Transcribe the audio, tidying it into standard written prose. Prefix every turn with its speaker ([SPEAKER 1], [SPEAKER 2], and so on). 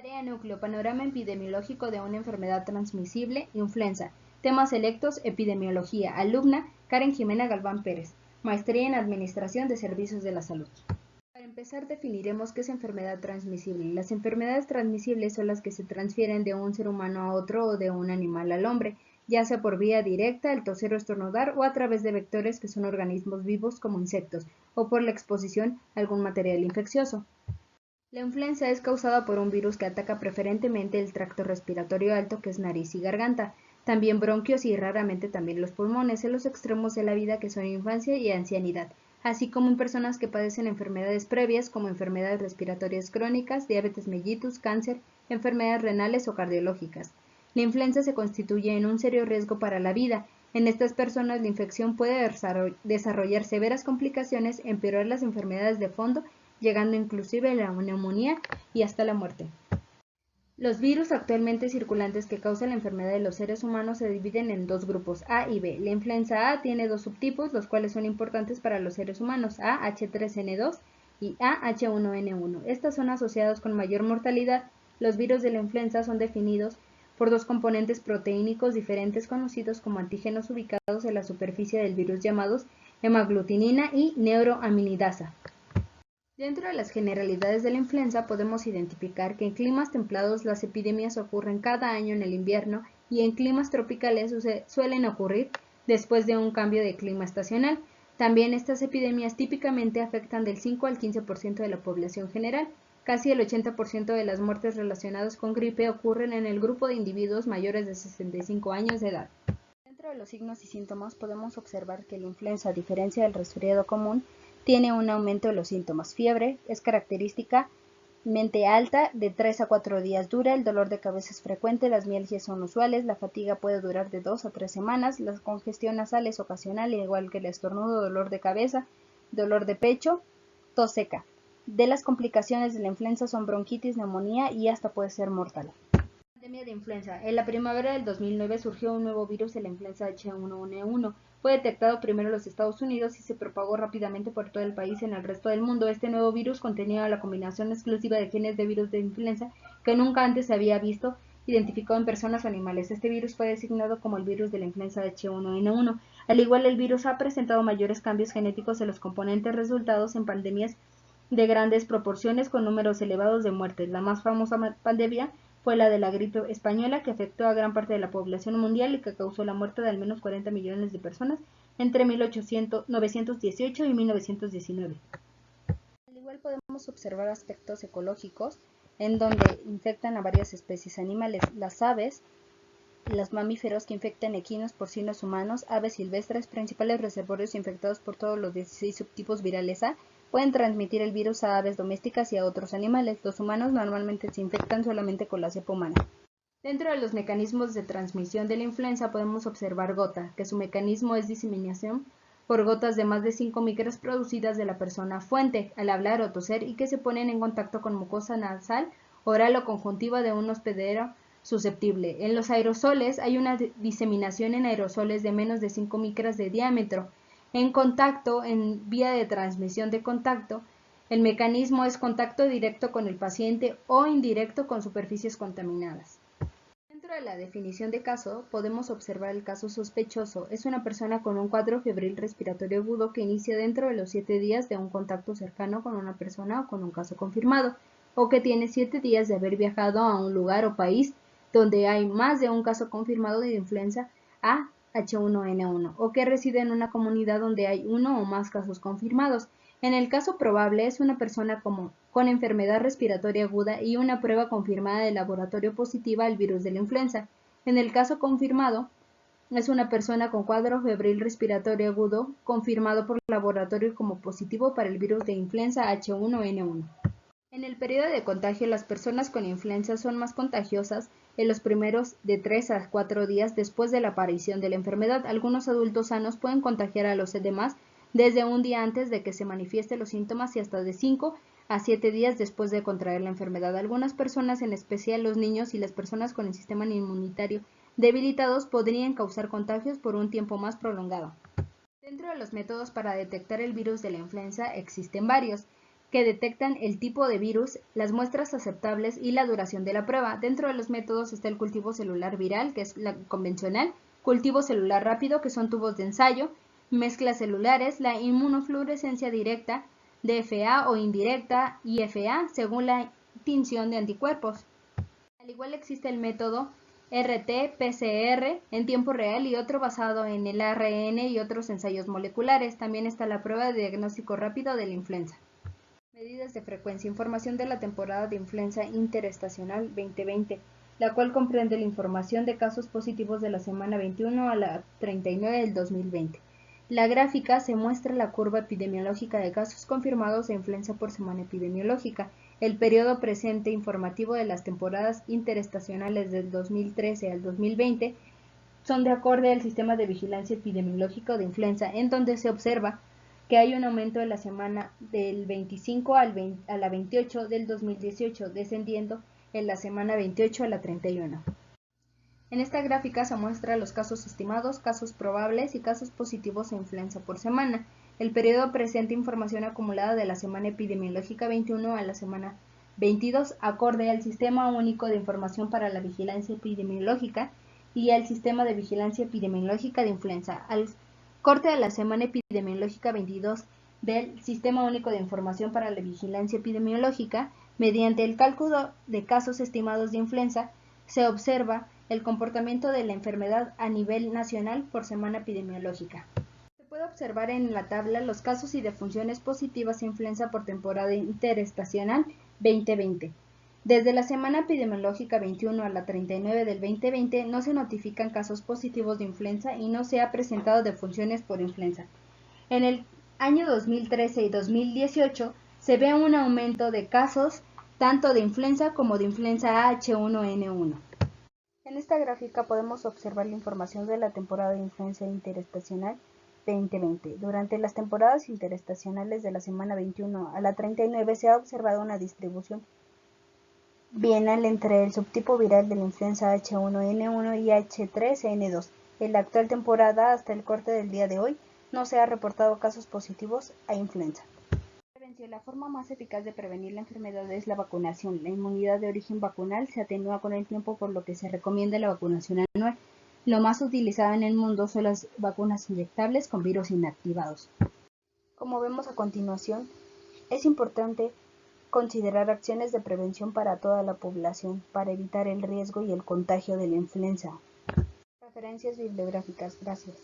[SPEAKER 1] Área núcleo, panorama epidemiológico de una enfermedad transmisible, influenza. Temas selectos, epidemiología. Alumna, Karen Jimena Galván Pérez. Maestría en Administración de Servicios de la Salud. Para empezar, definiremos qué es enfermedad transmisible. Las enfermedades transmisibles son las que se transfieren de un ser humano a otro o de un animal al hombre, ya sea por vía directa, el toser o estornudar, o a través de vectores que son organismos vivos como insectos, o por la exposición a algún material infeccioso. La influenza es causada por un virus que ataca preferentemente el tracto respiratorio alto, que es nariz y garganta, también bronquios y raramente también los pulmones, en los extremos de la vida que son infancia y ancianidad, así como en personas que padecen enfermedades previas como enfermedades respiratorias crónicas, diabetes mellitus, cáncer, enfermedades renales o cardiológicas. La influenza se constituye en un serio riesgo para la vida. En estas personas la infección puede desarrollar severas complicaciones, empeorar las enfermedades de fondo, llegando inclusive a la neumonía y hasta la muerte. Los virus actualmente circulantes que causan la enfermedad de los seres humanos se dividen en dos grupos, A y B. La influenza A tiene dos subtipos, los cuales son importantes para los seres humanos, A H3N2 y A H1N1. Estas son asociados con mayor mortalidad. Los virus de la influenza son definidos por dos componentes proteínicos diferentes conocidos como antígenos ubicados en la superficie del virus llamados hemaglutinina y neuroaminidasa. Dentro de las generalidades de la influenza podemos identificar que en climas templados las epidemias ocurren cada año en el invierno y en climas tropicales suelen ocurrir después de un cambio de clima estacional. También estas epidemias típicamente afectan del 5 al 15% de la población general. Casi el 80% de las muertes relacionadas con gripe ocurren en el grupo de individuos mayores de 65 años de edad. Dentro de los signos y síntomas podemos observar que la influenza, a diferencia del resfriado común, tiene un aumento de los síntomas. Fiebre es característicamente alta, de 3 a 4 días dura, el dolor de cabeza es frecuente, las mialgias son usuales, la fatiga puede durar de 2 a 3 semanas, la congestión nasal es ocasional, igual que el estornudo, dolor de cabeza, dolor de pecho, tos seca. De las complicaciones de la influenza son bronquitis, neumonía y hasta puede ser mortal. Pandemia de influenza. En la primavera del 2009 surgió un nuevo virus de la influenza H1N1. Fue detectado primero en los Estados Unidos y se propagó rápidamente por todo el país en el resto del mundo. Este nuevo virus contenía la combinación exclusiva de genes de virus de influenza que nunca antes se había visto identificado en personas o animales. Este virus fue designado como el virus de la influenza H1N1. Al igual, el virus ha presentado mayores cambios genéticos en los componentes resultados en pandemias de grandes proporciones con números elevados de muertes. La más famosa pandemia fue la de la gripe española, que afectó a gran parte de la población mundial y que causó la muerte de al menos 40 millones de personas entre 1918 y 1919. Al igual podemos observar aspectos ecológicos en donde infectan a varias especies animales. Las aves, los mamíferos que infectan equinos, porcinos, humanos, aves silvestres, principales reservorios infectados por todos los 16 subtipos virales A, pueden transmitir el virus a aves domésticas y a otros animales. Los humanos normalmente se infectan solamente con la cepa humana. Dentro de los mecanismos de transmisión de la influenza podemos observar gota, que su mecanismo es diseminación por gotas de más de 5 micras producidas de la persona fuente al hablar o toser y que se ponen en contacto con mucosa nasal, oral o conjuntiva de un hospedero susceptible. En los aerosoles hay una diseminación en aerosoles de menos de 5 micras de diámetro. En contacto, en vía de transmisión de contacto, el mecanismo es contacto directo con el paciente o indirecto con superficies contaminadas. Dentro de la definición de caso, podemos observar el caso sospechoso. Es una persona con un cuadro febril respiratorio agudo que inicia dentro de los 7 días de un contacto cercano con una persona o con un caso confirmado, o que tiene 7 días de haber viajado a un lugar o país donde hay más de un caso confirmado de influenza A H1N1, o que reside en una comunidad donde hay uno o más casos confirmados. En el caso probable es una persona con enfermedad respiratoria aguda y una prueba confirmada de laboratorio positiva al virus de la influenza. En el caso confirmado es una persona con cuadro febril respiratorio agudo confirmado por laboratorio como positivo para el virus de influenza H1N1. En el periodo de contagio, las personas con influenza son más contagiosas en los primeros de 3 a 4 días después de la aparición de la enfermedad. Algunos adultos sanos pueden contagiar a los demás desde un día antes de que se manifiesten los síntomas y hasta de 5 a 7 días después de contraer la enfermedad. Algunas personas, en especial los niños y las personas con el sistema inmunitario debilitados, podrían causar contagios por un tiempo más prolongado. Dentro de los métodos para detectar el virus de la influenza existen varios. que detectan el tipo de virus, las muestras aceptables y la duración de la prueba. Dentro de los métodos está el cultivo celular viral, que es la convencional, cultivo celular rápido, que son tubos de ensayo, mezclas celulares, la inmunofluorescencia directa, DFA o indirecta, IFA, según la tinción de anticuerpos. Al igual existe el método RT-PCR en tiempo real y otro basado en el ARN y otros ensayos moleculares. También está la prueba de diagnóstico rápido de la influenza. Medidas de frecuencia. Información de la temporada de influenza interestacional 2020, la cual comprende la información de casos positivos de la semana 21 a la 39 del 2020. La gráfica se muestra la curva epidemiológica de casos confirmados de influenza por semana epidemiológica. El periodo presente informativo de las temporadas interestacionales del 2013 al 2020 son de acorde al sistema de vigilancia epidemiológica de influenza, en donde se observa que hay un aumento de la semana del 25 a la 28 del 2018, descendiendo en la semana 28 a la 31. En esta gráfica se muestran los casos estimados, casos probables y casos positivos de influenza por semana. El periodo presenta información acumulada de la semana epidemiológica 21 a la semana 22, acorde al Sistema Único de Información para la Vigilancia Epidemiológica y al Sistema de Vigilancia Epidemiológica de Influenza. Al corte de la semana epidemiológica 22 del Sistema Único de Información para la Vigilancia Epidemiológica, mediante el cálculo de casos estimados de influenza, se observa el comportamiento de la enfermedad a nivel nacional por semana epidemiológica. Se puede observar en la tabla los casos y defunciones positivas de influenza por temporada interestacional 2020. Desde la semana epidemiológica 21 a la 39 del 2020 no se notifican casos positivos de influenza y no se ha presentado defunciones por influenza. En el año 2013 y 2018 se ve un aumento de casos tanto de influenza como de influenza H1N1. En esta gráfica podemos observar la información de la temporada de influenza interestacional 2020. Durante las temporadas interestacionales de la semana 21 a la 39 se ha observado una distribución bienal entre el subtipo viral de la influenza H1N1 y H3N2. En la actual temporada, hasta el corte del día de hoy, no se ha reportado casos positivos a influenza. La forma más eficaz de prevenir la enfermedad es la vacunación. La inmunidad de origen vacunal se atenúa con el tiempo, por lo que se recomienda la vacunación anual. Lo más utilizado en el mundo son las vacunas inyectables con virus inactivados. Como vemos a continuación, es importante considerar acciones de prevención para toda la población para evitar el riesgo y el contagio de la influenza. Referencias bibliográficas. Gracias.